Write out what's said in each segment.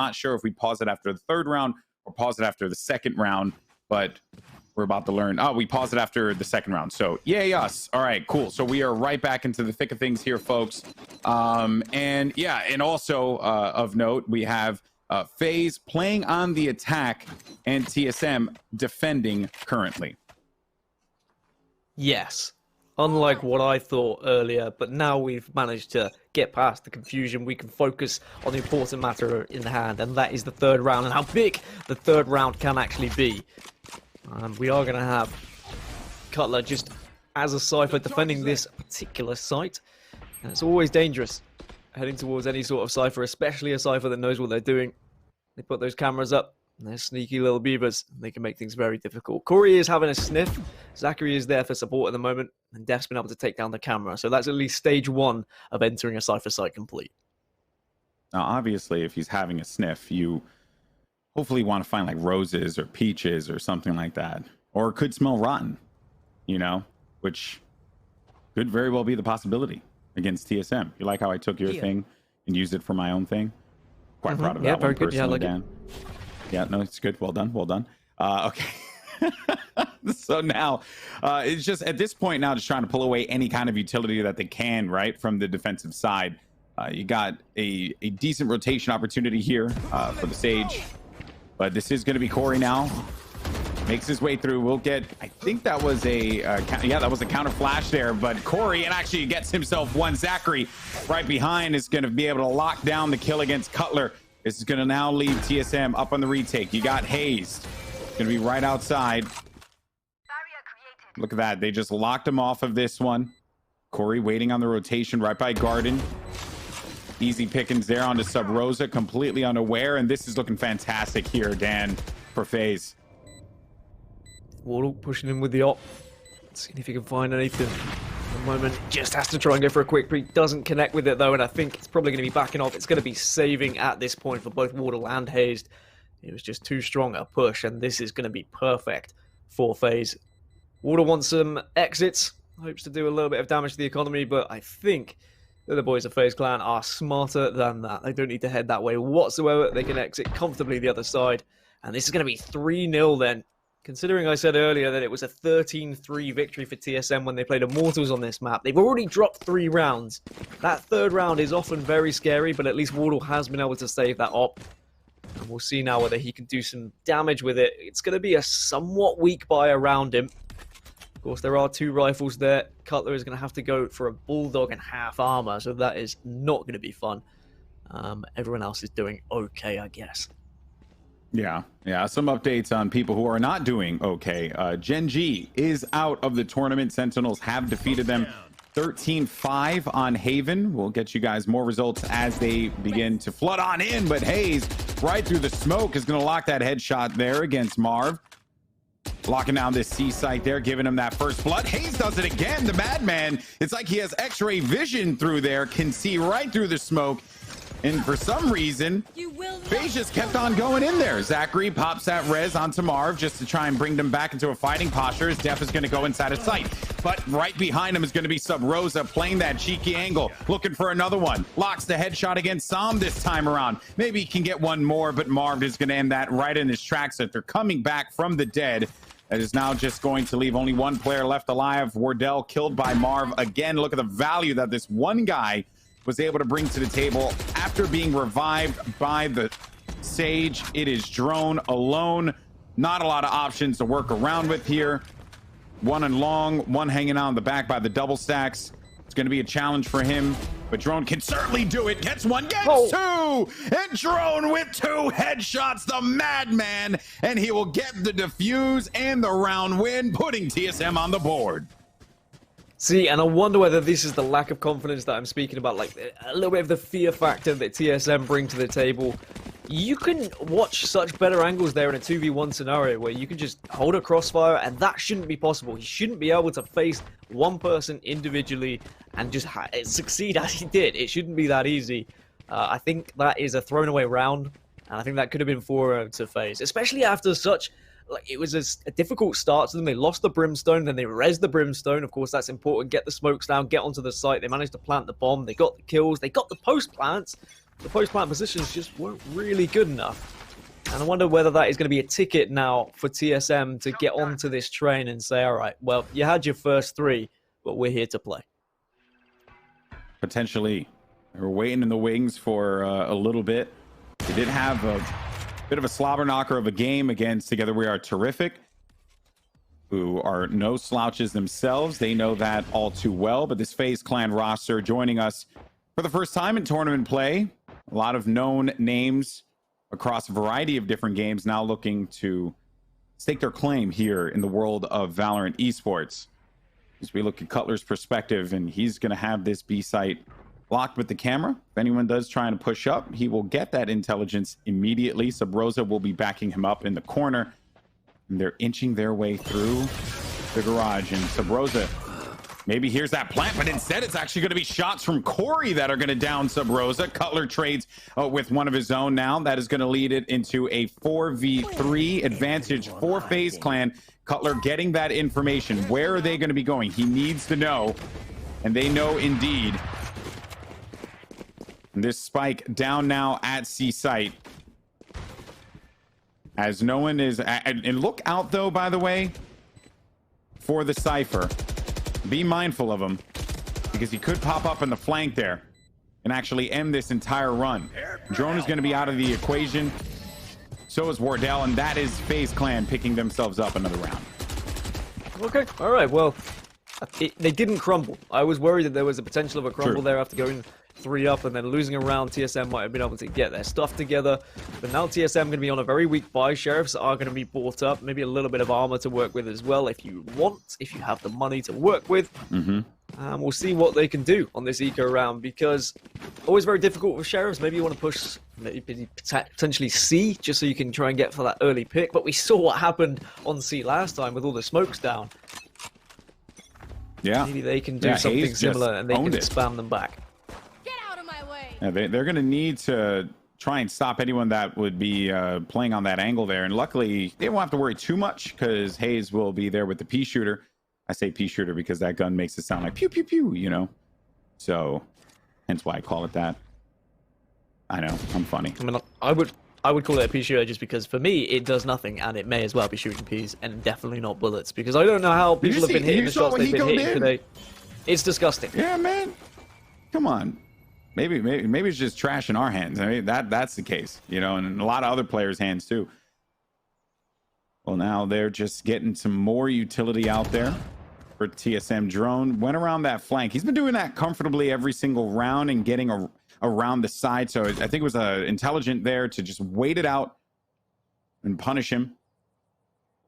not sure if we pause it after the third round or pause it after the second round, but we're about to learn. Oh, we paused it after the second round. So yay us. All right, cool. So we are right back into the thick of things here, folks. And yeah, and also of note, we have FaZe playing on the attack and TSM defending currently. Yes. Unlike what I thought earlier, but now we've managed to get past the confusion. We can focus on the important matter in hand, and that is the third round and how big the third round can actually be. We are going to have Cutler just as a Cypher defending this particular site. And it's always dangerous heading towards any sort of Cypher, especially a Cypher that knows what they're doing. They put those cameras up, and they're sneaky little beavers. And they can make things very difficult. Corey is having a sniff. Zachary is there for support at the moment. And Def's been able to take down the camera. So that's at least stage one of entering a Cypher site complete. Now, obviously, if he's having a sniff, you hopefully want to find like roses or peaches or something like that. Or it could smell rotten, you know, which could very well be the possibility against TSM. You like how I took your thing and used it for my own thing? Quite proud of that one personally, yeah, like Dan. Yeah, no, it's good. Well done. Well done. Okay. So now it's just at this point now just trying to pull away any kind of utility that they can, right, from the defensive side. You got a decent rotation opportunity here for the Sage. But this is going to be Corey now. Makes his way through. We'll get, I think that was that was a counter flash there. But Corey, and actually gets himself one. Zachary right behind is going to be able to lock down the kill against Cutler. This is going to now leave TSM up on the retake. You got Hazed. Going to be right outside. Look at that. They just locked him off of this one. Corey waiting on the rotation right by Garden. Easy pickings there onto Sub Rosa, completely unaware, and this is looking fantastic here, Dan, for FaZe. Wardle pushing in with the op. Seeing if he can find anything. At the moment, just has to try and go for a quick peek. Doesn't connect with it, though, and I think it's probably going to be backing off. It's going to be saving at this point for both Wardle and Hazed. It was just too strong a push, and this is going to be perfect for FaZe. Wardle wants some exits. Hopes to do a little bit of damage to the economy, but I think the other boys of FaZe Clan are smarter than that. They don't need to head that way whatsoever. They can exit comfortably the other side. And this is going to be 3-0 then. Considering I said earlier that it was a 13-3 victory for TSM when they played Immortals on this map, they've already dropped 3 rounds. That third round is often very scary, but at least Wardle has been able to save that op. And we'll see now whether he can do some damage with it. It's going to be a somewhat weak buy around him. Of course, there are 2 rifles there. Cutler is going to have to go for a Bulldog and half armor, so that is not going to be fun. Everyone else is doing okay, I guess. Yeah. Some updates on people who are not doing okay. Gen G is out of the tournament. Sentinels have defeated them 13-5 on Haven. We'll get you guys more results as they begin to flood on in, but Hayes right through the smoke is going to lock that headshot there against Marv. Locking down this C site there, giving him that first blood. Hayes does it again. The madman, it's like he has x-ray vision through there, can see right through the smoke. And for some reason, FaZe just kept on going in there. Zachary pops that res onto Marv just to try and bring them back into a fighting posture. As Def is going to go inside of sight. But right behind him is going to be Sub Rosa playing that cheeky angle, looking for another one. Locks the headshot against Sam this time around. Maybe he can get one more, but Marv is going to end that right in his tracks. That they're coming back from the dead. That is now just going to leave only one player left alive. Wardell killed by Marv. Again, look at the value that this one guy was able to bring to the table after being revived by the Sage. It is Drone alone. Not a lot of options to work around with here. One and long, one hanging out on the back by the double stacks. It's going to be a challenge for him, but Drone can certainly do it. Gets one, gets 2, and Drone with 2 headshots, the madman, and he will get the defuse and the round win, putting TSM on the board. See, and I wonder whether this is the lack of confidence that I'm speaking about, like a little bit of the fear factor that TSM bring to the table. You can watch such better angles there in a 2v1 scenario where you can just hold a crossfire, and that shouldn't be possible. He shouldn't be able to face one person individually and just succeed as he did. It shouldn't be that easy. I think that is a thrown away round, and I think that could have been 4-0 to FaZe, especially after such... Like, it was a difficult start to them. They lost the Brimstone, then they rezzed the Brimstone. Of course, that's important. Get the smokes down, get onto the site. They managed to plant the bomb. They got the kills. They got the post plants. the post-plant positions just weren't really good enough. And I wonder whether that is going to be a ticket now for TSM to get onto this train and say, all right, well, you had your first 3, but we're here to play. Potentially. They were waiting in the wings for a little bit. They did have a bit of a slobber knocker of a game against Together We Are Terrific, who are no slouches themselves. They know that all too well. But this FaZe Clan roster joining us for the first time in tournament play. A lot of known names across a variety of different games now looking to stake their claim here in the world of Valorant esports. As we look at Cutler's perspective, and he's going to have this B site locked with the camera. If anyone does try to push up, he will get that intelligence immediately. Subrosa will be backing him up in the corner. And they're inching their way through the garage. And Subrosa maybe here's that plant, but instead it's actually going to be shots from Corey that are going to down Subrosa. Cutler trades with one of his own now. That is going to lead it into a 4v3 advantage for FaZe Clan. Cutler getting that information. Where are they going to be going? He needs to know, and they know indeed. And this spike down now at C site. As no one is... And look out, though, by the way, for the Cypher. Be mindful of him, because he could pop up in the flank there and actually end this entire run. Drone is going to be out of the equation. So is Wardell, and that is FaZe Clan picking themselves up another round. Okay, all right, well, they didn't crumble. I was worried that there was a potential of a crumble there after going 3 up and then losing a round. TSM might have been able to get their stuff together, but now TSM going to be on a very weak buy. Sheriffs are going to be bought up, maybe a little bit of armor to work with as well if you want, if you have the money to work with. We'll see what they can do on this eco round, because always very difficult with Sheriffs. Maybe you want to push maybe potentially C just so you can try and get for that early pick, but we saw what happened on C last time with all the smokes down. Yeah, maybe they can do something similar and they can spam them back. Yeah, they're going to need to try and stop anyone that would be playing on that angle there. And luckily, they won't have to worry too much, because Hayes will be there with the pea shooter. I say pea shooter because that gun makes it sound like pew, pew, pew, you know? So, hence why I call it that. I know, I'm funny. I mean, I would call it a pea shooter just because for me, it does nothing, and it may as well be shooting peas and definitely not bullets, because I don't know how people have been hitting the shots they've been hitting today. It's disgusting. Yeah, man. Come on. Maybe it's just trash in our hands. I mean, that's the case, you know, and in a lot of other players' hands too. Well, now they're just getting some more utility out there for TSM. Drone went around that flank. He's been doing that comfortably every single round and getting around the side. So I think it was intelligent there to just wait it out and punish him.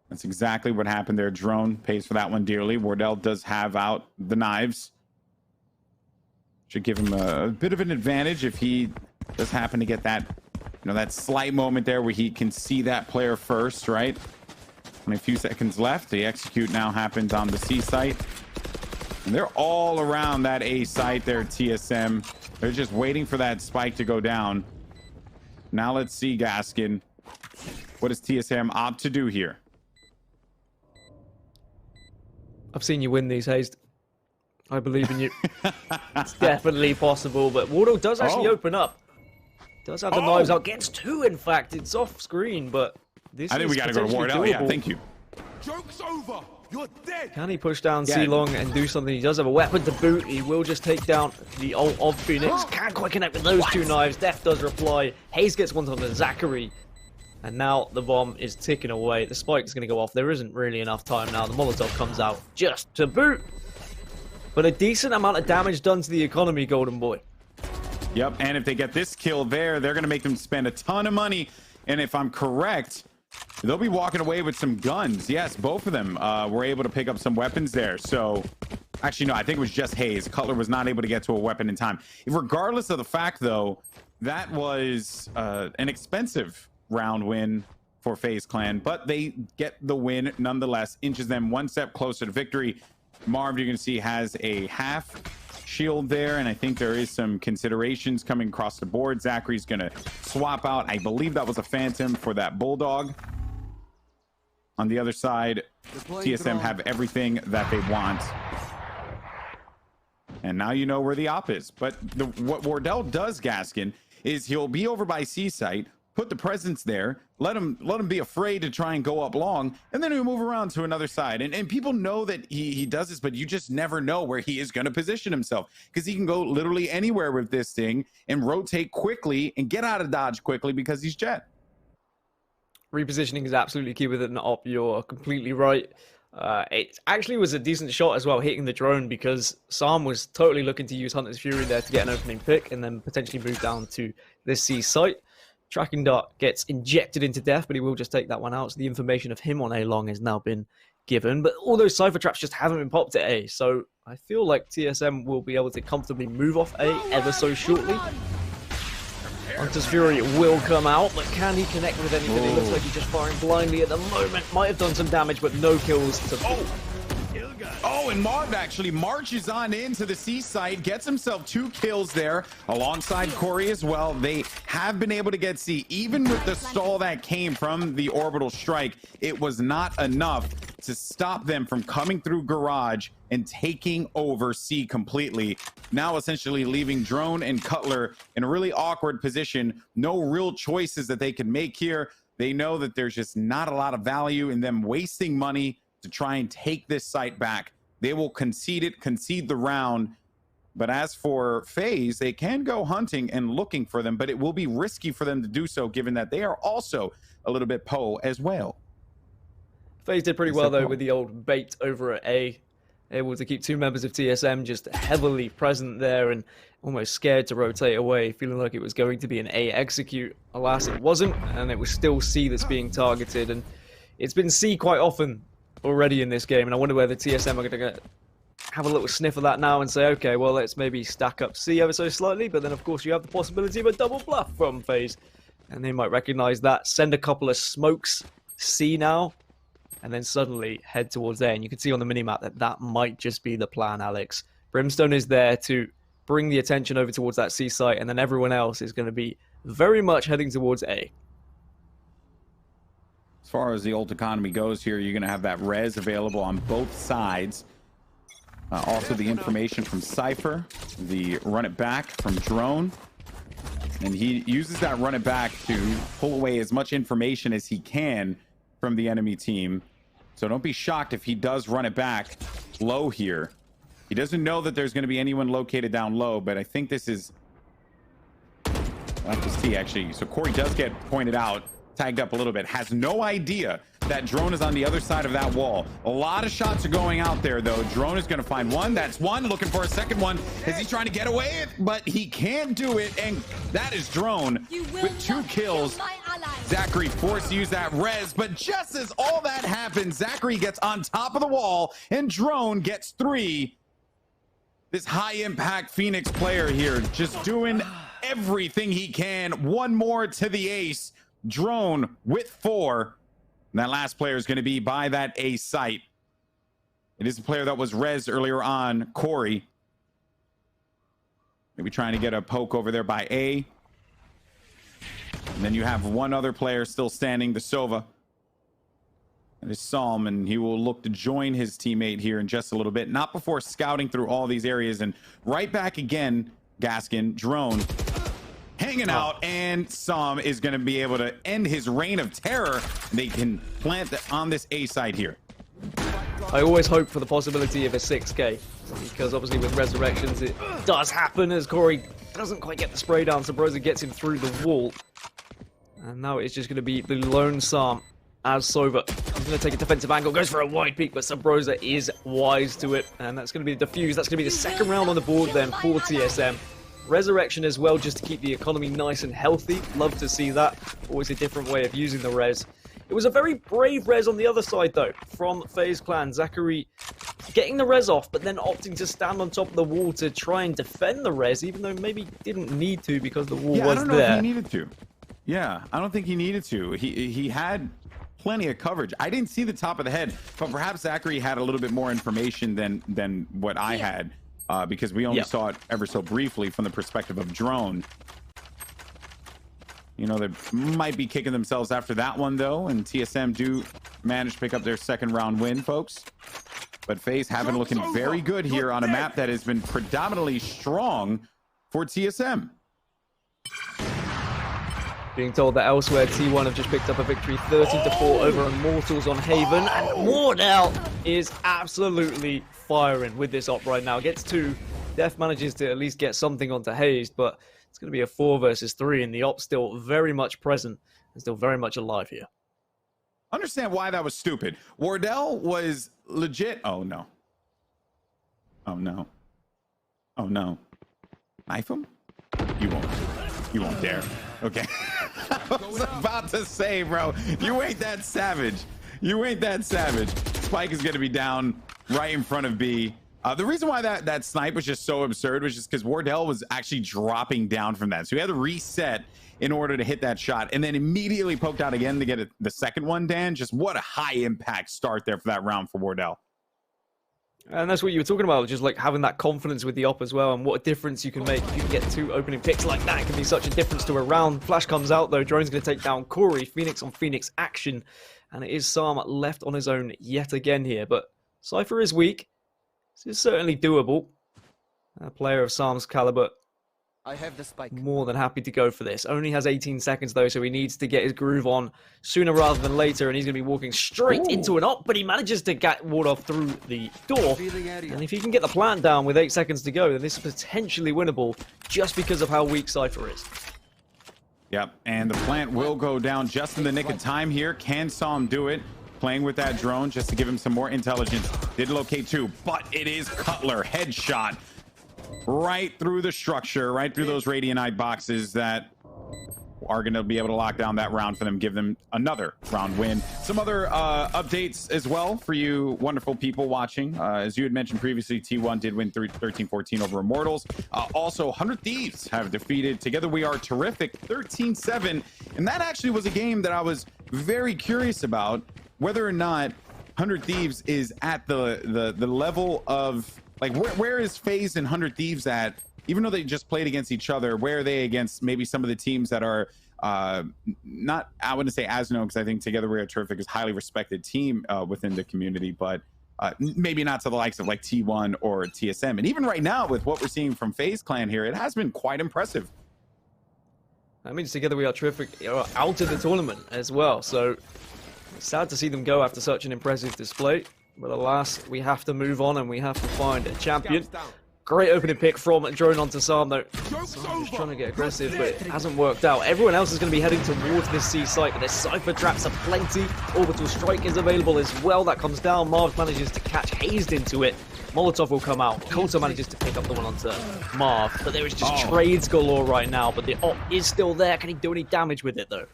That's exactly what happened there. Drone pays for that one dearly. Wardell does have out the knives. Should give him a bit of an advantage if he does happen to get that, you know, that slight moment there where he can see that player first, right? Only a few seconds left. The execute now happens on the C site. And they're all around that A site there, TSM. They're just waiting for that spike to go down. Now let's see, Gaskin. What does TSM opt to do here? I've seen you win these, Hayes. I believe in you. It's definitely possible, but Wardell does actually open up. Does have the knives out. Gets 2, in fact. It's off screen, but this I think we got to go to Wardell. Yeah, thank you. Joke's over. You're dead. Can he push down C long and do something? He does have a weapon to boot. He will just take down the ult of Phoenix. Can't quite connect with those 2 knives. Def does reply. Hayes gets one on the Zachary. And now the bomb is ticking away. The spike's going to go off. There isn't really enough time now. The Molotov comes out just to boot. But a decent amount of damage done to the economy, Goldenboy. Yep, and if they get this kill there, they're going to make them spend a ton of money. And if I'm correct, they'll be walking away with some guns. Yes, both of them were able to pick up some weapons there. So, actually, no, I think it was just Hayes. Cutler was not able to get to a weapon in time. Regardless of the fact, though, that was an expensive round win for FaZe Clan. But they get the win nonetheless, inches them one step closer to victory. Marv, you're going to see, has a half shield there, and I think there is some considerations coming across the board. Zachary's going to swap out. I believe that was a Phantom for that Bulldog. On the other side, TSM have everything that they want. And now you know where the op is. But what Wardell does, Gaskin, is he'll be over by C site, put the presence there, let him be afraid to try and go up long, and then he'll move around to another side. And people know that he does this, but you just never know where he is going to position himself, because he can go literally anywhere with this thing and rotate quickly and get out of dodge quickly because he's Jet. Repositioning is absolutely key with an op. You're completely right. It actually was a decent shot as well, hitting the drone, because Sam was totally looking to use Hunter's Fury there to get an opening pick and then potentially move down to this C site. Tracking dart gets injected into death, but he will just take that one out. So the information of him on A long has now been given. But all those Cypher traps just haven't been popped at A. So I feel like TSM will be able to comfortably move off A ever so shortly. Hunter's Fury will come out, but can he connect with anything? It looks like he's just firing blindly at the moment. Might have done some damage, but no kills to... Oh, and Marv actually marches on into the C site, gets himself 2 kills there, alongside Corey as well. They have been able to get C. Even with the stall that came from the orbital strike, it was not enough to stop them from coming through Garage and taking over C completely. Now essentially leaving Drone and Cutler in a really awkward position. No real choices that they can make here. They know that there's just not a lot of value in them wasting money to try and take this site back. They will concede the round. But as for FaZe, they can go hunting and looking for them, but it will be risky for them to do so, given that they are also a little bit Poe as well. FaZe did pretty well, though, with the old bait over at A. Able to keep 2 members of TSM just heavily present there and almost scared to rotate away, feeling like it was going to be an A execute. Alas, it wasn't, and it was still C that's being targeted. And it's been C quite often already in this game, and I wonder whether TSM are going to have a little sniff of that now and say, okay, well, let's maybe stack up C ever so slightly. But then, of course, you have the possibility of a double bluff from FaZe, and they might recognize that, send a couple of smokes C now, and then suddenly head towards there. And you can see on the minimap that that might just be the plan, Alex. Brimstone is there to bring the attention over towards that C site, and then everyone else is going to be very much heading towards A. As far as the ult economy goes here, you're going to have that res available on both sides. Also the information from Cypher, the run it back from Drone. And he uses that run it back to pull away as much information as he can from the enemy team. So don't be shocked if he does run it back low here. He doesn't know that there's going to be anyone located down low, but I think this is... We'll have to see, actually. So Corey does get pointed out, tagged up a little bit, has no idea that Drone is on the other side of that wall. A lot of shots are going out there, though. Drone is going to find one. That's one. Looking for a second one. Is he trying to get away? But he can't do it, and that is Drone with 2 kills. Zachary forced to use that res, but just as all that happens, Zachary gets on top of the wall, and Drone gets 3. This high-impact Phoenix player here just doing everything he can. One more to the ace. Drone with 4. And that last player is going to be by that A site. It is a player that was res earlier on, Corey. Maybe trying to get a poke over there by A. And then you have one other player still standing, the Sova. That is Psalm, and he will look to join his teammate here in just a little bit. Not before scouting through all these areas. And right back again, Gaskin, Drone, hanging out, and Psalm is going to be able to end his reign of terror. They can plant on this A side here. I always hope for the possibility of a 6K, because obviously with Resurrections it does happen as Corey doesn't quite get the spray down. Sabrosa gets him through the wall. And now it's just going to be the lone Psalm as Sova. He's going to take a defensive angle, goes for a wide peek, but Sabrosa is wise to it. And that's going to be the defuse. That's going to be the second round on the board then for TSM. Resurrection as well, just to keep the economy nice and healthy. Love to see that. Always a different way of using the res. It was a very brave res on the other side, though, from FaZe Clan. Zachary getting the res off, but then opting to stand on top of the wall to try and defend the res, even though maybe didn't need to because the wall was there. I don't know if he needed to. Yeah, I don't think he needed to. He had plenty of coverage. I didn't see the top of the head, but perhaps Zachary had a little bit more information than what I had. Because we only saw it ever so briefly from the perspective of Drone. You know, they might be kicking themselves after that one, though, and TSM do manage to pick up their second round win, folks. But FaZe have been looking very good here on a map that has been predominantly strong for TSM. Being told that elsewhere, T1 have just picked up a victory 30-4 over Immortals on Haven, and Wardell is absolutely firing with this op right now. Gets 2. Def manages to at least get something onto Hazed, but it's going to be a 4 versus 3, and the op still very much present and still very much alive here. Understand why that was stupid. Wardell was legit. Oh no. Oh no. Oh no. Knife him? You won't. You won't dare. Okay. I was about to say, bro, you ain't that savage. You ain't that savage. Spike is going to be down right in front of B. The reason why that snipe was just so absurd was just because Wardell was actually dropping down from that. So he had to reset in order to hit that shot and then immediately poked out again to get the second one, Dan. Just what a high impact start there for that round for Wardell. And that's what you were talking about, just like having that confidence with the op as well, and what a difference you can make if you can get 2 opening picks like that. It can be such a difference to a round. Flash comes out though, Drone's going to take down Corey. Phoenix on Phoenix action, and it is Sam left on his own yet again here. But Cypher is weak. This is certainly doable. A player of Sam's caliber, I have the spike. more than happy to go for this. Only has 18 seconds though, so he needs to get his groove on sooner rather than later, and he's going to be walking straight into an op, but he manages to get ward off through the door. And if he can get the plant down with 8 seconds to go, then this is potentially winnable just because of how weak Cypher is. Yep, and the plant will go down just in the nick of time here. Can Sam do it? Playing with that drone just to give him some more intelligence. Did locate 2, but it is Cutler. Headshot right through the structure, right through those Radianite boxes that are going to be able to lock down that round for them, give them another round win. Some other updates as well for you wonderful people watching. As you had mentioned previously, T1 did win 13-14 over Immortals. Also, 100 Thieves have defeated Together We Are Terrific 13-7. And that actually was a game that I was very curious about, whether or not 100 Thieves is at the level of, like, where is FaZe and 100 Thieves at? Even though they just played against each other, where are they against maybe some of the teams that are not, I wouldn't say as known, because I think Together We Are Terrific is a highly respected team within the community, but maybe not to the likes of like T1 or TSM. And even right now, with what we're seeing from FaZe Clan here, it has been quite impressive. That means Together We Are Terrific are out of the tournament as well, so it's sad to see them go after such an impressive display. But alas, we have to move on and we have to find a champion. Great opening pick from Drone onto Sam though. Sam just trying to get aggressive, but it hasn't worked out. Everyone else is going to be heading towards this C site, but there's Cypher traps aplenty. Orbital Strike is available as well. That comes down. Marv manages to catch Hazed into it. Molotov will come out. Coulter manages to pick up the one onto Marv, but there is just trades galore right now. But the op is still there. Can he do any damage with it though?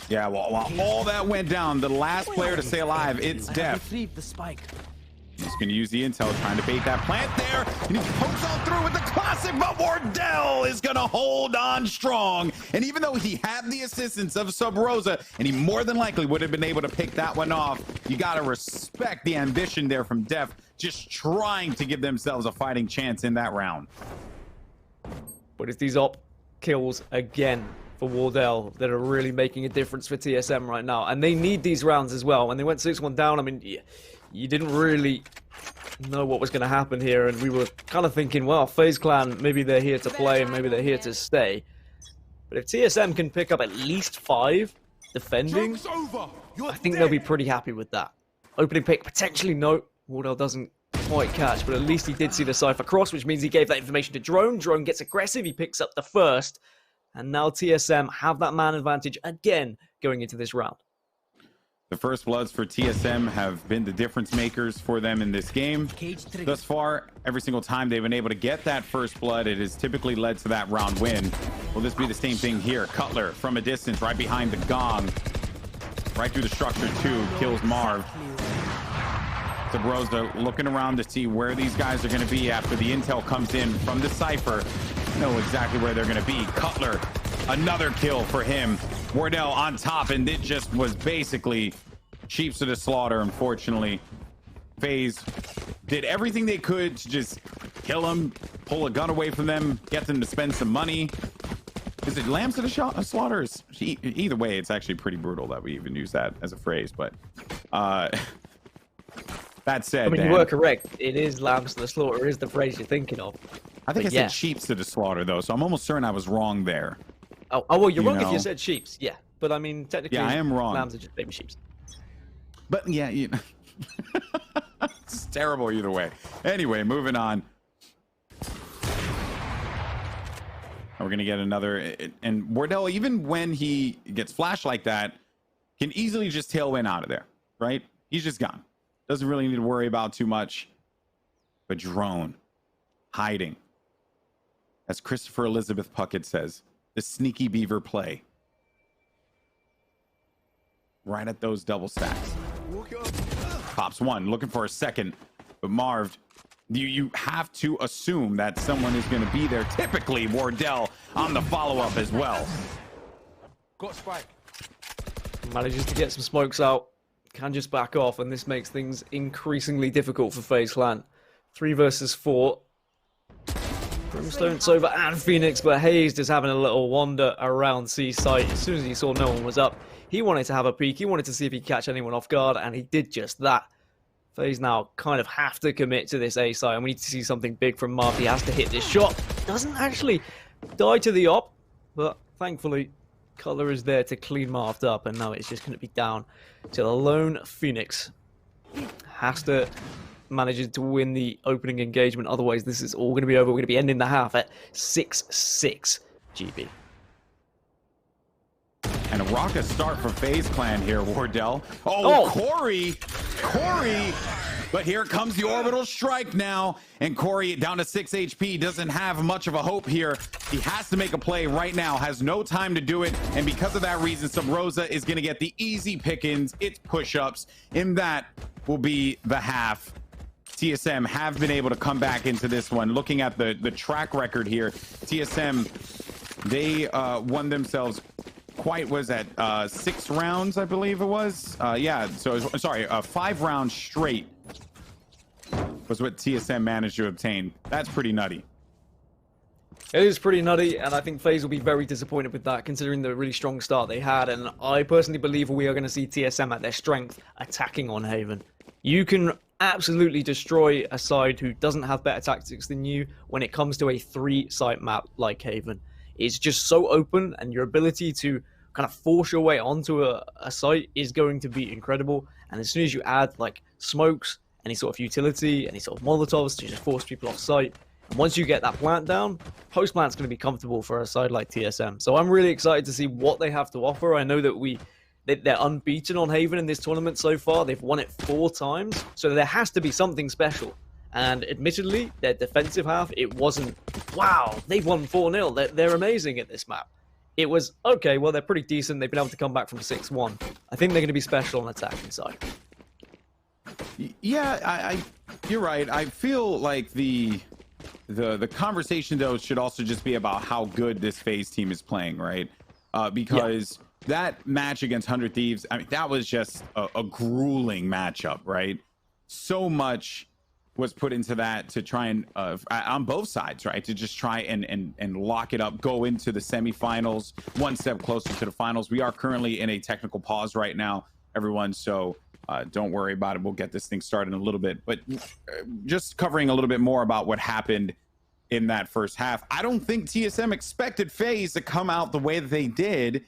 Yeah, well, while all that went down, the last player to stay alive, it's Def. Retrieve the spike. He's going to use the intel, trying to bait that plant there, and he pokes on through with the classic, but Wardell is going to hold on strong. And even though he had the assistance of Sub Rosa, and he more than likely would have been able to pick that one off, you got to respect the ambition there from Def, just trying to give themselves a fighting chance in that round. But it's these op kills again for Wardell that are really making a difference for TSM right now. And they need these rounds as well. When they went 6-1 down, I mean, you didn't really know what was going to happen here. And we were kind of thinking, well, FaZe Clan, maybe they're here to play and maybe they're here to stay. But if TSM can pick up at least 5 defending, I think they'll be pretty happy with that. Opening pick, potentially no. Wardell doesn't quite catch, but at least he did see the Cypher cross, which means he gave that information to Drone. Drone gets aggressive, he picks up the first. And now TSM have that man advantage again going into this round. The first bloods for TSM have been the difference makers for them in this game. Thus far, every single time they've been able to get that first blood, it has typically led to that round win. Will this be the same thing here? Cutler from a distance, right behind the gong. Right through the structure too, kills Marv. Sabrosa looking around to see where these guys are going to be after the intel comes in from the Cypher. Know exactly where they're going to be. Cutler, another kill for him. Wardell on top, and it just was basically sheeps to the slaughter, unfortunately. FaZe did everything they could to just kill him, pull a gun away from them, get them to spend some money. Is it lambs to the slaughter? Either way, it's actually pretty brutal that we even use that as a phrase, but that said, I mean, you were correct. It is lambs to the slaughter is the phrase you're thinking of. I think I said sheeps to the slaughter, though, so I'm almost certain I was wrong there. Oh, well, you're You wrong if you know? said sheeps. Yeah, but I mean, technically, Yeah, I am wrong. lambs are just baby sheeps. But yeah, it's terrible either way. Anyway, moving on. We're gonna get another, and Wardell, even when he gets flashed like that, can easily just tailwind out of there, right? He's just gone. Doesn't really need to worry about too much. But drone hiding, as Christopher Elizabeth Puckett says, the sneaky beaver play. Right at those double stacks. Pops one, looking for a second, but Marv, you have to assume that someone is going to be there. Typically, Wardell on the follow-up as well. Got spike. Manages to get some smokes out, can just back off, and this makes things increasingly difficult for FaZe Clan. 3 versus 4. Brimstone, Sova, and Phoenix, but Hayes just having a little wander around C site. As soon as he saw no one was up, he wanted to have a peek. He wanted to see if he could catch anyone off guard, and he did just that. FaZe now kind of have to commit to this A site, and we need to see something big from Marv. He has to hit this shot. Doesn't actually die to the op, but thankfully, Color is there to clean Marv up, and now it's just going to be down to the lone Phoenix. Has to manage to win the opening engagement, otherwise this is all going to be over. We're going to be ending the half at 6-6 GB. And a rocket start for FaZe Clan here, Wardell. Oh, Corey! But here comes the orbital strike now. And Corey down to 6 HP, doesn't have much of a hope here. He has to make a play right now, has no time to do it. And because of that reason, Subrosa is going to get the easy pickings. It's push-ups. And that will be the half. TSM have been able to come back into this one. Looking at the track record here, TSM, they won themselves quite, was at 6 rounds, I believe it was. Yeah, so sorry, 5 rounds straight was what TSM managed to obtain. That's pretty nutty. It is pretty nutty, and I think FaZe will be very disappointed with that, considering the really strong start they had. And I personally believe we are going to see TSM at their strength attacking on Haven. You can absolutely destroy a side who doesn't have better tactics than you when it comes to a 3-site map like Haven. It's just so open, and your ability to kind of force your way onto a site is going to be incredible. And as soon as you add like smokes, any sort of utility, any sort of Molotovs to just force people off site, and once you get that plant down, post plant's going to be comfortable for a side like TSM. So I'm really excited to see what they have to offer. I know that they're unbeaten on Haven in this tournament so far. They've won it 4 times, so there has to be something special. And admittedly, their defensive half, it wasn't, wow, they've won 4-0. They're amazing at this map. It was, okay, well, they're pretty decent. They've been able to come back from 6-1. I think they're going to be special on the attacking side. Yeah, you're right. I feel like the conversation, though, should also just be about how good this FaZe team is playing, right? Because that match against 100 Thieves, I mean, that was just a grueling matchup, right? So much was put into that to try and on both sides, right, to just try and lock it up, go into the semifinals, one step closer to the finals. We are currently in a technical pause right now, everyone, so don't worry about it. We'll get this thing started in a little bit, but just covering a little bit more about what happened in that first half. I don't think TSM expected FaZe to come out the way that they did.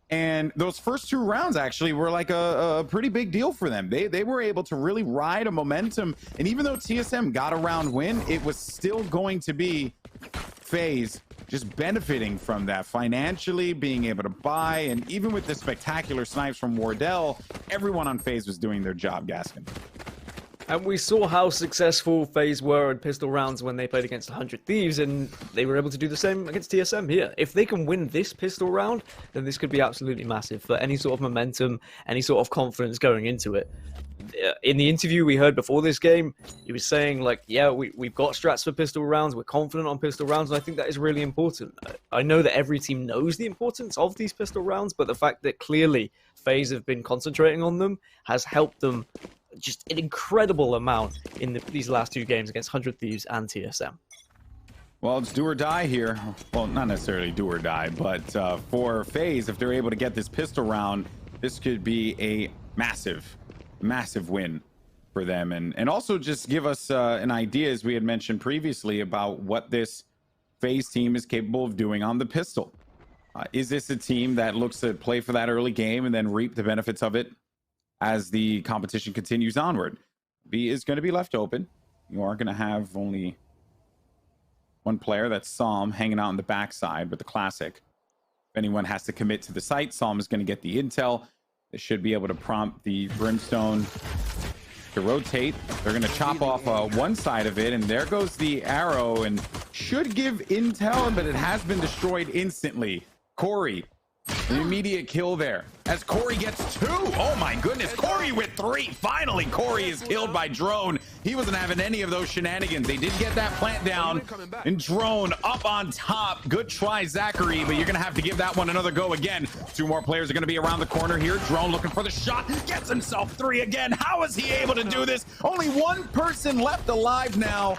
And those first 2 rounds actually were like a pretty big deal for them. They were able to really ride a momentum. And even though TSM got a round win, it was still going to be FaZe just benefiting from that financially, being able to buy. And even with the spectacular snipes from Wardell, everyone on FaZe was doing their job, Gaskin. And we saw how successful FaZe were in pistol rounds when they played against 100 Thieves, and they were able to do the same against TSM here. If they can win this pistol round, then this could be absolutely massive for any sort of momentum, any sort of confidence going into it. In the interview we heard before this game, he was saying, like, yeah, we've got strats for pistol rounds, we're confident on pistol rounds, and I think that is really important. I know that every team knows the importance of these pistol rounds, but the fact that clearly FaZe have been concentrating on them has helped them just an incredible amount in these last 2 games against 100 Thieves and TSM. Well, it's do or die here. Well, not necessarily do or die, but for FaZe, if they're able to get this pistol round, this could be a massive win for them. And also just give us an idea, as we had mentioned previously, about what this FaZe team is capable of doing on the pistol. Is this a team that looks to play for that early game and then reap the benefits of it as the competition continues onward? B is going to be left open. You are going to have only one player, that's Psalm, hanging out on the backside with the Classic. If anyone has to commit to the site, Psalm is going to get the intel. This should be able to prompt the Brimstone to rotate. They're going to chop off one side of it, and there goes the arrow, and should give intel, but it has been destroyed instantly. Corey, an immediate kill there as Corey gets 2. Oh my goodness, Corey with 3. Finally, Corey is killed by Drone. He wasn't having any of those shenanigans. They did get that plant down, and Drone up on top. Good try, Zachary, but you're gonna have to give that one another go again. 2 more players are gonna be around the corner here. Drone looking for the shot, gets himself 3 again. How is he able to do this? Only one person left alive now,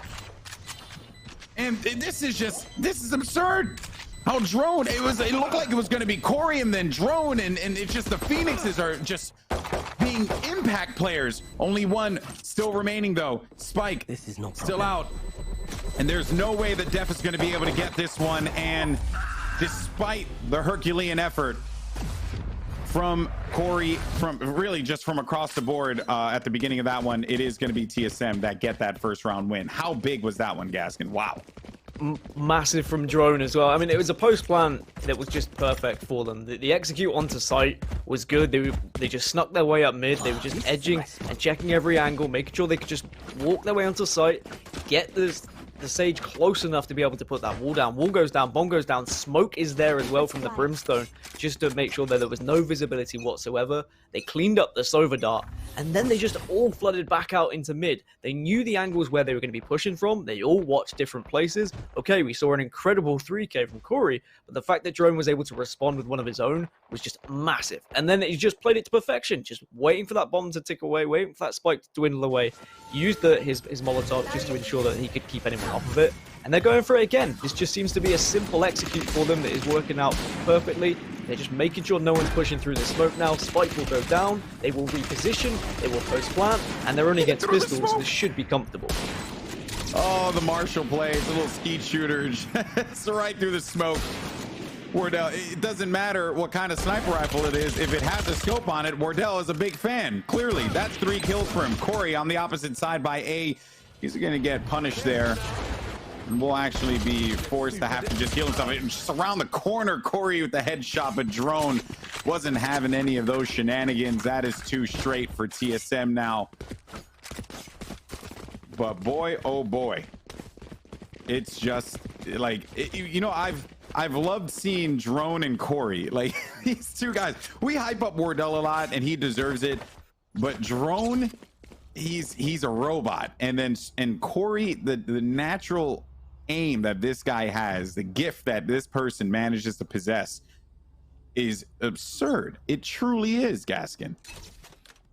and this is absurd. How Drone, it looked like it was going to be Corey and then Drone, and it's just the Phoenixes are just being impact players. Only one still remaining though. Spike This is no still out, and there's no way that Def is going to be able to get this one. And despite the Herculean effort from Corey, from really just from across the board at the beginning of that one, it is going to be TSM that get that first round win. How big was that one, Gaskin? Wow. Massive from Drone as well. I mean, it was a post plan that was just perfect for them. The execute onto site was good. They just snuck their way up mid. They were just edging and checking every angle, making sure they could just walk their way onto site, get the Sage close enough to be able to put that wall down. Wall goes down, bomb goes down, smoke is there as well from the Brimstone, just to make sure that there was no visibility whatsoever. They cleaned up the Sova dart, and then they just all flooded back out into mid. They knew the angles where they were going to be pushing from. They all watched different places. Okay, we saw an incredible 3K from Corey, but the fact that Drone was able to respond with one of his own was just massive. And then he just played it to perfection, just waiting for that bomb to tick away, waiting for that spike to dwindle away. He used his Molotov just to ensure that he could keep anyone off of it. And they're going for it again. This just seems to be a simple execute for them that is working out perfectly. They're just making sure no one's pushing through the smoke now. Spike will go down, they will reposition, they will post plant, and they're only against pistols, so this should be comfortable. Oh, the Marshall play, it's a little skeet shooter. It's right through the smoke. Wardell, it doesn't matter what kind of sniper rifle it is. If it has a scope on it, Wardell is a big fan. Clearly, that's 3 kills for him. Corey on the opposite side by A. He's going to get punished there. And will actually be forced to have to just heal himself. Just around the corner, Corey with the headshot, but Drone wasn't having any of those shenanigans. That is 2 straight for TSM now. But boy, oh boy. It's just like, you know, I've loved seeing Drone and Corey. Like, these 2 guys, we hype up Wardell a lot and he deserves it. But Drone, he's a robot. And Corey, the natural aim that this guy has, the gift that this person manages to possess is absurd. It truly is, Gaskin.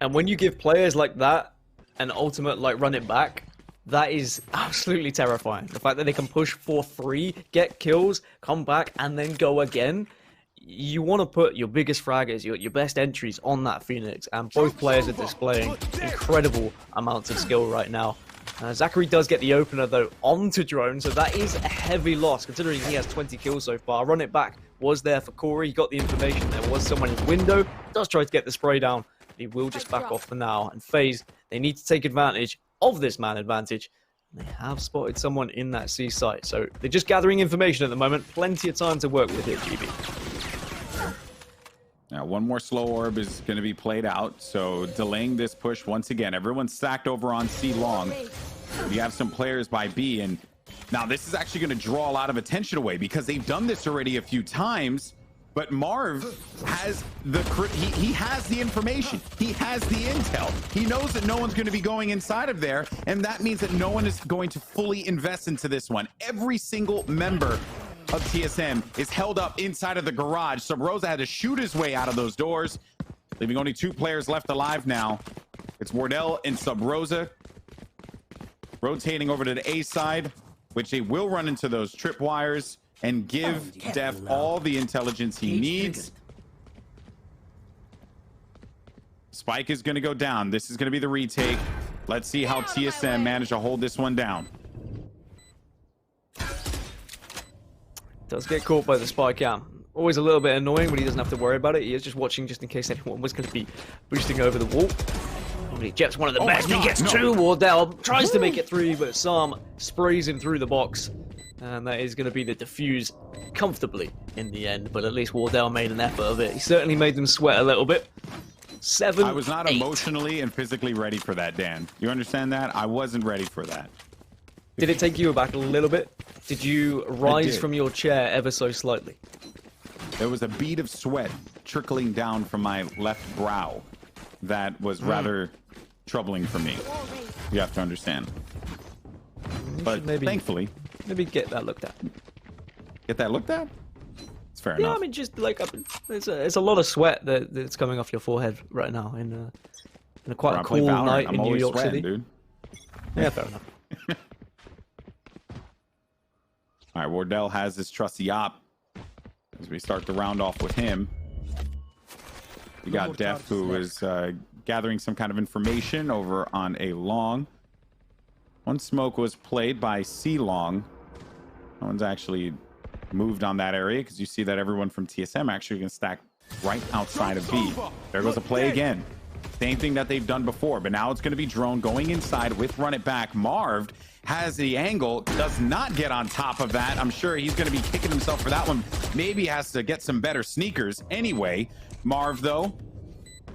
And when you give players like that an ultimate, like, run it back, that is absolutely terrifying. The fact that they can push for free, get kills, come back, and then go again. You want to put your biggest fraggers, your best entries on that Phoenix, and both players are displaying incredible amounts of skill right now. Zachary does get the opener, though, onto Drone, so that is a heavy loss, considering he has 20 kills so far. Run it back was there for Corey. He got the information there was someone in his window. Does try to get the spray down, but he will just back off for now. And FaZe, they need to take advantage of this man advantage. They have spotted someone in that C site, so they're just gathering information at the moment. Plenty of time to work with here, GB. Now, one more slow orb is going to be played out, so delaying this push once again. Everyone's stacked over on C long. We have some players by B, and now this is actually going to draw a lot of attention away because they've done this already a few times. But Marv has he has the information, he has the intel, he knows that no one's going to be going inside of there, and that means that no one is going to fully invest into this one. Every single member of TSM is held up inside of the garage. So Rosa had to shoot his way out of those doors, leaving only 2 players left alive now. It's Wardell and Sub Rosa rotating over to the A side, which they will run into those tripwires and give Def all the intelligence he needs. Spike is going to go down. This is going to be the retake. Let's see how TSM managed to hold this one down. Does get caught by the spike cam. always a little bit annoying when he doesn't have to worry about it. He is just watching just in case anyone was going to be boosting over the wall. He jets one of the best. He gets two. Wardell tries to make it 3, but Sam sprays him through the box. And that is going to be the defuse comfortably in the end. But at least Wardell made an effort of it. He certainly made them sweat a little bit. 7, I was not 8. emotionally and physically ready for that, Dan. You understand that? I wasn't ready for that. Did it take you aback a little bit? Did you rise from your chair ever so slightly? There was a bead of sweat trickling down from my left brow that was rather troubling for me. You have to understand. But thankfully... Maybe get that looked at. Get that looked at? It's fair Yeah, enough. I mean, just like it's a lot of sweat that's coming off your forehead right now in a quite a cool night in New York City. Dude. Yeah, fair enough. All right, Wardell has his trusty op as we start the round off with him. We got Def, who is gathering some kind of information over on a long. One smoke was played by C Long. No one's actually moved on that area because you see that everyone from TSM actually can stack right outside of B. There goes a play again. Same thing that they've done before, but now it's going to be Drone going inside with Run It Back. Marv has the angle, does not get on top of that. I'm sure he's going to be kicking himself for that one. Maybe has to get some better sneakers. Anyway, Marv, though,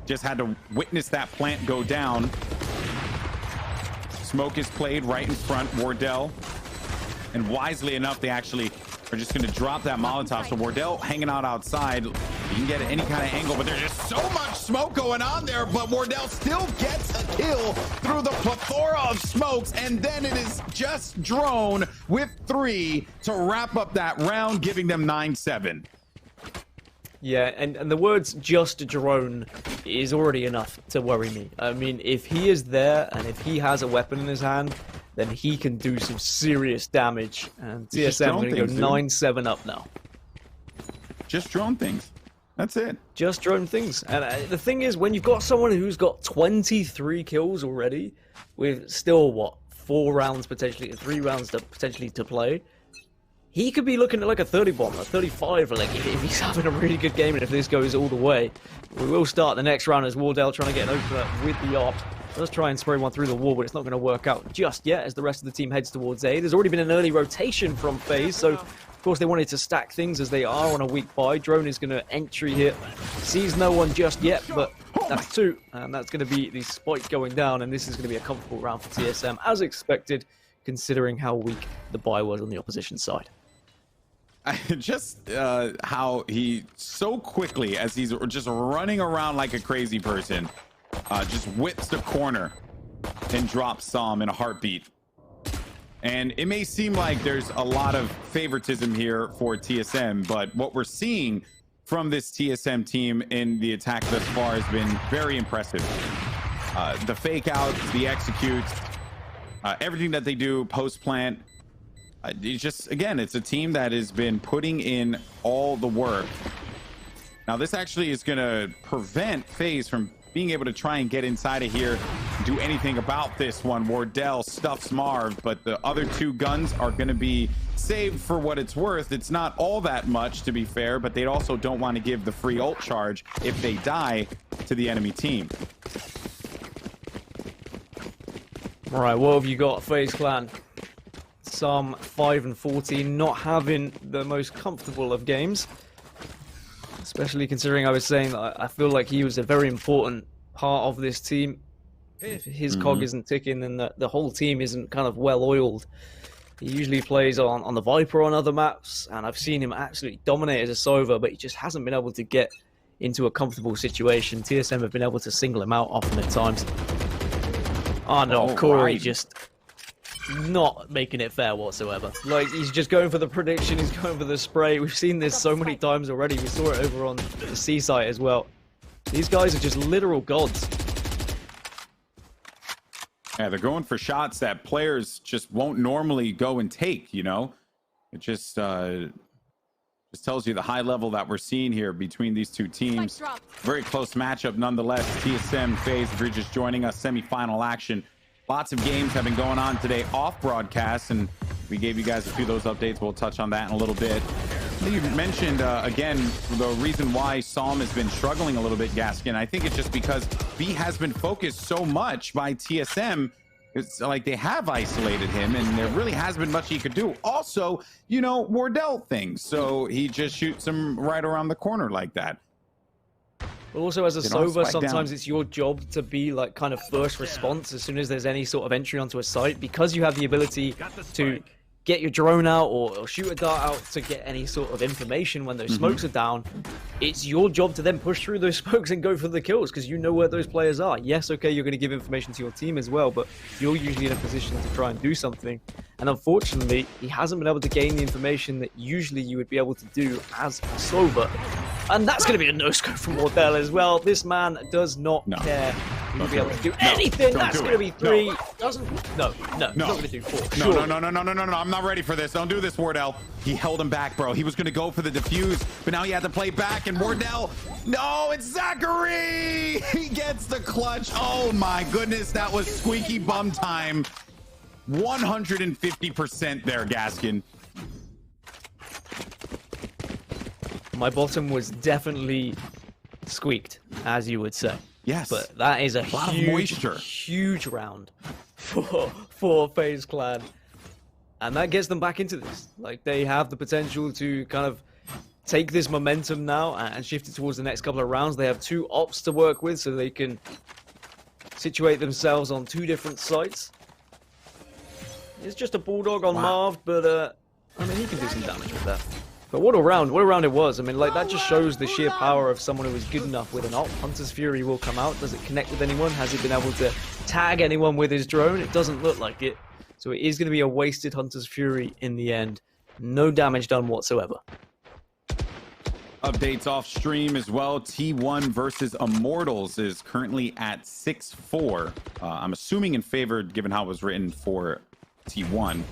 just had to witness that plant go down. Smoke is played right in front, Wardell. And wisely enough, they actually are just going to drop that Molotov. So Wardell hanging out outside. You can get any kind of angle, but there's just so much smoke going on there. But Wardell still gets a kill through the plethora of smokes. And then it is just Drone with 3 to wrap up that round, giving them 9-7. Yeah, and the words "just drone" is already enough to worry me. I mean, if he is there and if he has a weapon in his hand, then he can do some serious damage. And TSM are going to go 9-7 up now. Just drone things. That's it. Just drone things. And the thing is, when you've got someone who's got 23 kills already, with still, what, 4 rounds potentially, 3 rounds potentially to play, he could be looking at like a 30 bomb, a 35, like if he's having a really good game and if this goes all the way. We will start the next round as Wardell trying to get an opener with the op. Let's try and spray one through the wall, but it's not going to work out just yet as the rest of the team heads towards A. There's already been an early rotation from FaZe, so of course they wanted to stack things as they are on a weak buy. Drone is going to entry here. Sees no one just yet, but that's 2, and that's going to be the spike going down, and this is going to be a comfortable round for TSM, as expected, considering how weak the buy was on the opposition side. Just how he so quickly, as he's just running around like a crazy person, just whips the corner and drops Psalm in a heartbeat. And it may seem like there's a lot of favoritism here for TSM, but what we're seeing from this TSM team in the attack thus far has been very impressive. The fake outs, the executes, everything that they do post-plant. It's just, again, it's a team that has been putting in all the work. Now, this actually is going to prevent FaZe from being able to try and get inside of here and do anything about this one. Wardell stuffs Marv, but the other 2 guns are going to be saved for what it's worth. It's not all that much, to be fair, but they also don't want to give the free ult charge if they die to the enemy team. All right, what have you got, FaZe Clan? Some 5-14, not having the most comfortable of games, especially considering I was saying that I feel like he was a very important part of this team. If his cog isn't ticking, then the whole team isn't kind of well oiled. He usually plays on the Viper on other maps, and I've seen him absolutely dominate as a Sova, but he just hasn't been able to get into a comfortable situation. TSM have been able to single him out often at times. Oh no, Corey just not making it fair whatsoever. Like, he's just going for the prediction, he's going for the spray. We've seen this so many times already. We saw it over on the C site as well. These guys are just literal gods. Yeah, they're going for shots that players just won't normally go and take, you know? It just tells you the high level that we're seeing here between these 2 teams. Very close matchup nonetheless. TSM, FaZe, if you're just joining us, semi-final action. Lots of games have been going on today off broadcast, and we gave you guys a few of those updates. We'll touch on that in a little bit. You mentioned, again, the reason why Psalm has been struggling a little bit, Gaskin. I think it's just because B has been focused so much by TSM. It's like they have isolated him, and there really has been much he could do. Also, you know, Wardell things, so he just shoots him right around the corner like that. But also as a Sova, sometimes it's your job to be like kind of first response as soon as there's any sort of entry onto a site, because you have the ability to get your drone out or shoot a dart out to get any sort of information when those smokes are down. It's your job to then push through those smokes and go for the kills because you know where those players are. Yes, okay, you're going to give information to your team as well, but you're usually in a position to try and do something. And unfortunately, he hasn't been able to gain the information that usually you would be able to do as a Sova. And that's going to be a no-scope from Wardell as well. This man does not care. He'll be able to do anything. That's going to be 3. No. Doesn't. No. He's not going to do 4. No. I'm not ready for this. Don't do this, Wardell. He held him back, bro. He was going to go for the defuse, but now he had to play back. And Wardell, no, it's Zachary. He gets the clutch. Oh my goodness, that was squeaky bum time. 150% there, Gaskin. My bottom was definitely squeaked, as you would say. Yes. But that is a huge round for FaZe Clan. And that gets them back into this. Like, they have the potential to kind of take this momentum now and shift it towards the next couple of rounds. They have 2 ops to work with, so they can situate themselves on 2 different sites. It's just a Bulldog on Marv, but I mean, he can do some damage with that. But what a round it was. I mean, like, that just shows the sheer power of someone who is good enough with an op. Hunter's Fury will come out. Does it connect with anyone? Has he been able to tag anyone with his drone? It doesn't look like it. So it is going to be a wasted Hunter's Fury in the end. No damage done whatsoever. Updates off stream as well. T1 versus Immortals is currently at 6-4. I'm assuming in favor, given how it was written for T1.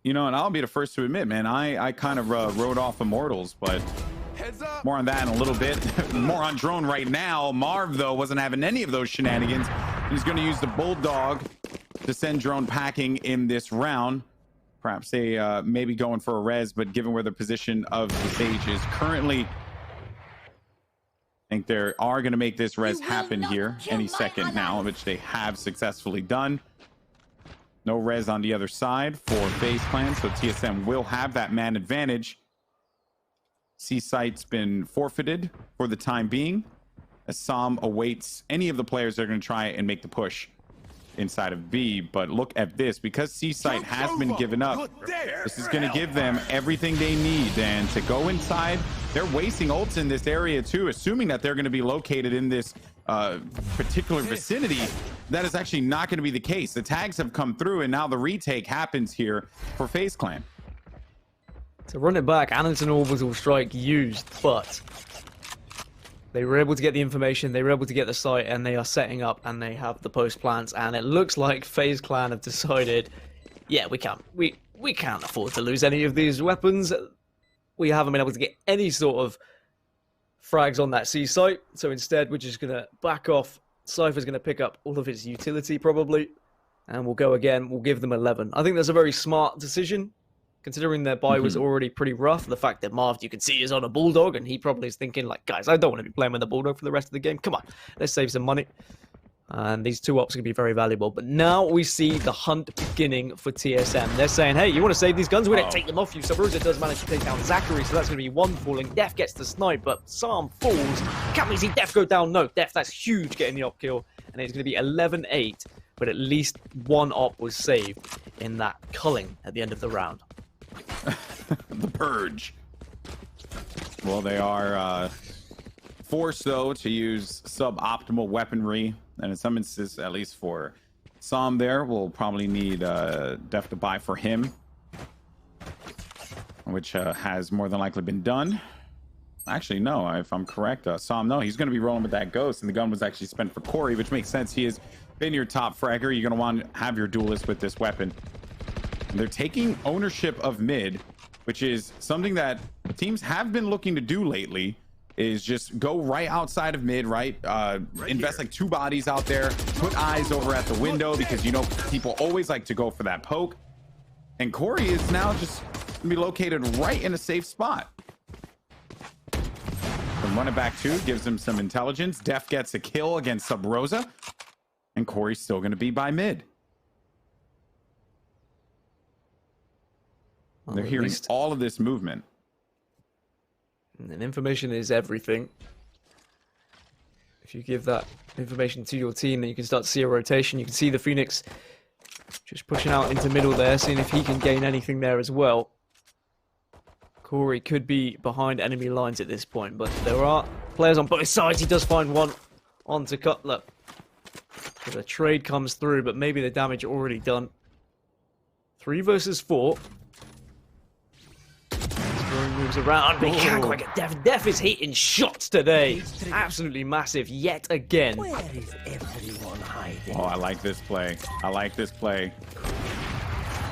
You know, and I'll be the first to admit, man, I kind of wrote off Immortals, but more on that in a little bit. More on drone right now. Marv, though, wasn't having any of those shenanigans. He's going to use the Bulldog to send drone packing in this round. Perhaps they may be going for a res, but given where the position of the stage is currently, I think they are going to make this res happen here any second now, which they have successfully done. No res on the other side for FaZe Clan, so TSM will have that man advantage. C site's been forfeited for the time being, as Sam awaits any of the players that are going to try and make the push inside of B. But look at this, because C site has been given up, this is going to give them everything they need. And to go inside, they're wasting ults in this area too, assuming that they're going to be located in this particular vicinity. That is actually not going to be the case. The tags have come through, and now the retake happens here for FaZe Clan. To run it back, Anderson Orbital Strike used, but they were able to get the information, they were able to get the site, and they are setting up, and they have the post plants, and it looks like FaZe Clan have decided, yeah, we can't afford to lose any of these weapons. We haven't been able to get any sort of frags on that C site, so instead we're just going to back off. Cypher's going to pick up all of his utility probably, and we'll go again. We'll give them 11. I think that's a very smart decision, considering their buy was already pretty rough. The fact that Marv, you can see, is on a Bulldog, and he probably is thinking, like, guys, I don't want to be playing with the Bulldog for the rest of the game. Come on, let's save some money. And these 2 ops are going to be very valuable. But now we see the hunt beginning for TSM. They're saying, hey, you want to save these guns? We're going to take them off you. So Rosa does manage to take down Zachary, so that's going to be 1 falling. Def gets the snipe, but Psalm falls. Can't we see Def go down? No, Def, that's huge, getting the op kill. And it's going to be 11-8, but at least 1 op was saved in that culling at the end of the round. The Purge. Well, they are forced, though, to use suboptimal weaponry. And in some instances, at least for Sam there, we'll probably need Def to buy for him, which has more than likely been done. Actually, no, if I'm correct, Sam, no, he's going to be rolling with that Ghost, and the gun was actually spent for Corey, which makes sense. He has been your top fragger. You're going to want to have your duelist with this weapon. And they're taking ownership of mid, which is something that teams have been looking to do lately, is just go right outside of mid, right? Invest like 2 bodies out there, put eyes over at the window, because, you know, people always like to go for that poke. And Corey is now just to be located right in a safe spot. Run it back too, gives him some intelligence. Def gets a kill against Sub Rosa, and Corey's still going to be by mid. Well, they're hearing all of this movement. And information is everything. If you give that information to your team, then you can start to see a rotation. You can see the Phoenix just pushing out into middle there, seeing if he can gain anything there as well. Corey could be behind enemy lines at this point, but there are players on both sides. He does find one onto Cutler. So the trade comes through, but maybe the damage already done. 3 versus 4. Scoring moves around, but he can't quite get Def. Def is hitting shots today. Absolutely massive yet again. Where is everyone hiding? Oh, I like this play. I like this play.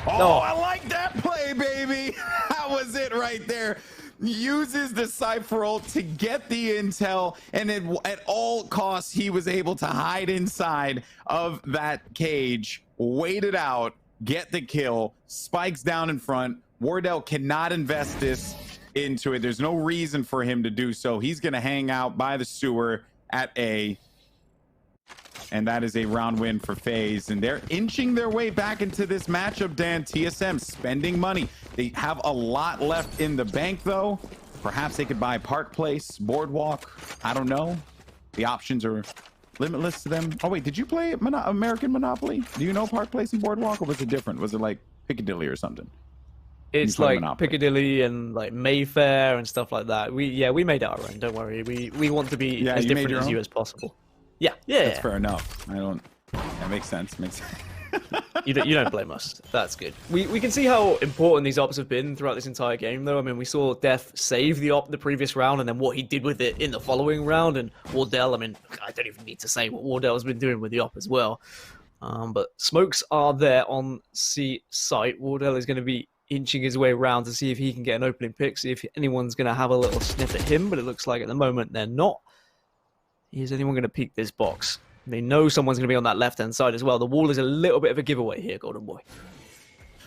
Oh, No. I like that play, baby. That was it right there. Uses the Cypher ult to get the intel, and at all costs, he was able to hide inside of that cage, wait it out, get the kill, spikes down in front. Wardell cannot invest this into it. There's no reason for him to do so. He's going to hang out by the sewer at A. And that is a round win for FaZe. And they're inching their way back into this matchup, Dan. TSM spending money. They have a lot left in the bank, though. Perhaps they could buy Park Place, Boardwalk. I don't know. The options are limitless to them. Oh, wait, did you play American Monopoly? Do you know Park Place and Boardwalk, or was it different? Was it like Piccadilly or something? It's like Monopoly. Piccadilly and like Mayfair and stuff like that. We made our own. Don't worry. We want to be as different as you as possible. Yeah. That's fair enough. That makes sense. You don't blame us. That's good. We can see how important these ops have been throughout this entire game, though. I mean, we saw Def save the op the previous round, and then what he did with it in the following round. And Wardell, I mean, I don't even need to say what Wardell's been doing with the op as well. But smokes are there on C site. Wardell is going to be inching his way around to see if he can get an opening pick, see if anyone's going to have a little sniff at him, but it looks like at the moment they're not. Is anyone going to peek this box? They know someone's going to be on that left-hand side as well. The wall is a little bit of a giveaway here, Goldenboy.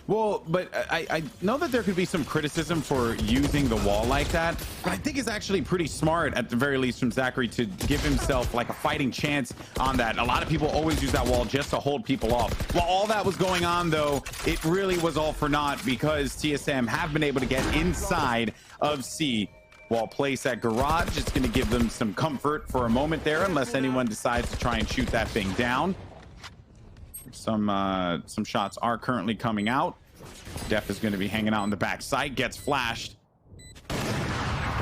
Well, but I know that there could be some criticism for using the wall like that, but I think it's actually pretty smart, at the very least, from Zachary to give himself like a fighting chance on that. A lot of people always use that wall just to hold people off. While all that was going on, though, it really was all for naught, because TSM have been able to get inside of C. Wall place at garage, it's going to give them some comfort for a moment there, unless anyone decides to try and shoot that thing down. Some shots are currently coming out. Def is going to be hanging out on the back side, gets flashed to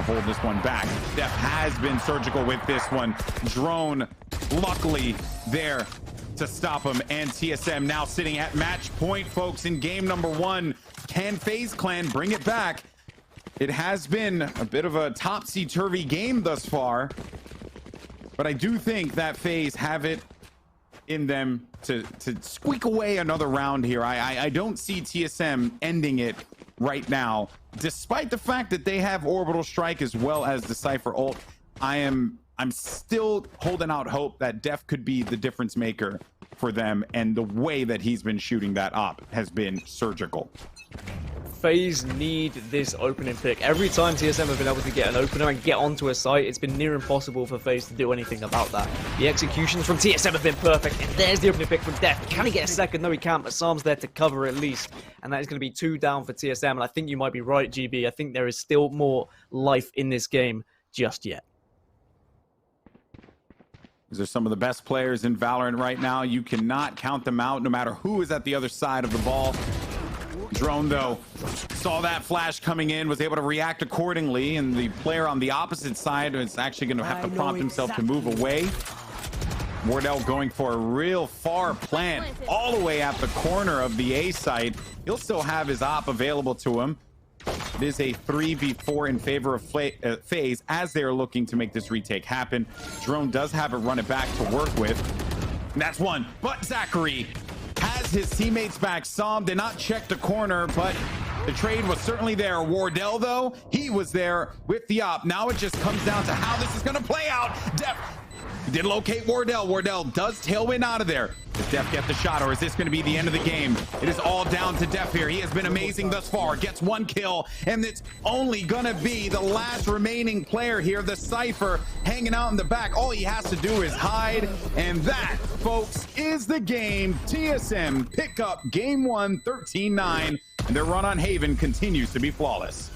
hold this one back. Def has been surgical with this one. Drone luckily there to stop him, and TSM now sitting at match point, folks, in game number 1. Can FaZe Clan bring it back? It has been a bit of a topsy-turvy game thus far, but I do think that FaZe have it in them to squeak away another round here. I don't see TSM ending it right now, despite the fact that they have Orbital Strike as well as the Cypher ult. I'm still holding out hope that Def could be the difference maker for them, and the way that he's been shooting that op has been surgical. FaZe need this opening pick. Every time TSM have been able to get an opener and get onto a site, it's been near impossible for FaZe to do anything about that. The executions from TSM have been perfect, and there's the opening pick from Def. Can he get a second? No, he can't, but Sam's there to cover at least, and that is going to be 2 down for TSM, and I think you might be right, GB. I think there is still more life in this game just yet. These are some of the best players in Valorant right now. You cannot count them out, no matter who is at the other side of the ball. Drone, though, saw that flash coming in, was able to react accordingly, and the player on the opposite side is actually going to have to prompt himself to move away. Wardell going for a real far plant all the way at the corner of the A site. He'll still have his op available to him. It is a 3v4 in favor of FaZe as they're looking to make this retake happen. Drone does have a run it back to work with. And that's one, but Zachary has his teammates back. Som did not check the corner, but the trade was certainly there. Wardell, though, he was there with the op. Now it just comes down to how this is going to play out. Def Did locate Wardell. Wardell does tailwind out of there. Does Def get the shot, or is this going to be the end of the game? It is all down to Def here. He has been amazing thus far. Gets 1 kill, and it's only going to be the last remaining player here, the Cypher, hanging out in the back. All he has to do is hide, and that, folks, is the game. TSM pick up game 1, 13-9, and their run on Haven continues to be flawless.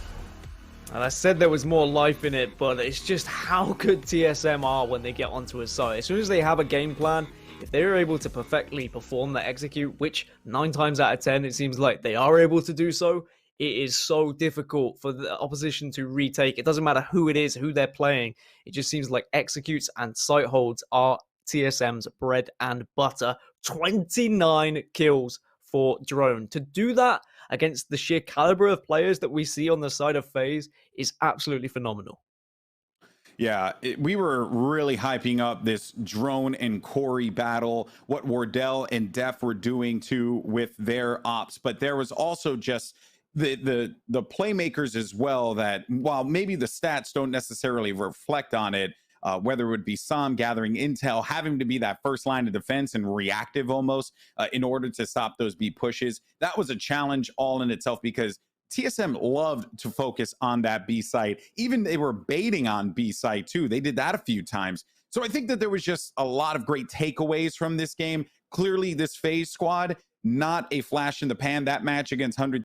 And I said there was more life in it, but it's just how good TSM are when they get onto a site. As soon as they have a game plan, if they're able to perfectly perform that execute, which 9 times out of 10 it seems like they are able to do so, it is so difficult for the opposition to retake. It doesn't matter who it is, who they're playing. It just seems like executes and site holds are TSM's bread and butter. 29 kills for Drone. To do that against the sheer caliber of players that we see on the side of FaZe is absolutely phenomenal. Yeah, we were really hyping up this Drone and Corey battle, what Wardell and Def were doing too with their ops, but there was also just the playmakers as well that, while maybe the stats don't necessarily reflect on it, whether it would be Sam gathering intel, having to be that first line of defense and reactive almost in order to stop those B pushes. That was a challenge all in itself because TSM loved to focus on that B site. Even they were baiting on B site too. They did that a few times. So I think that there was just a lot of great takeaways from this game. Clearly this FaZe squad, not a flash in the pan. That match against 100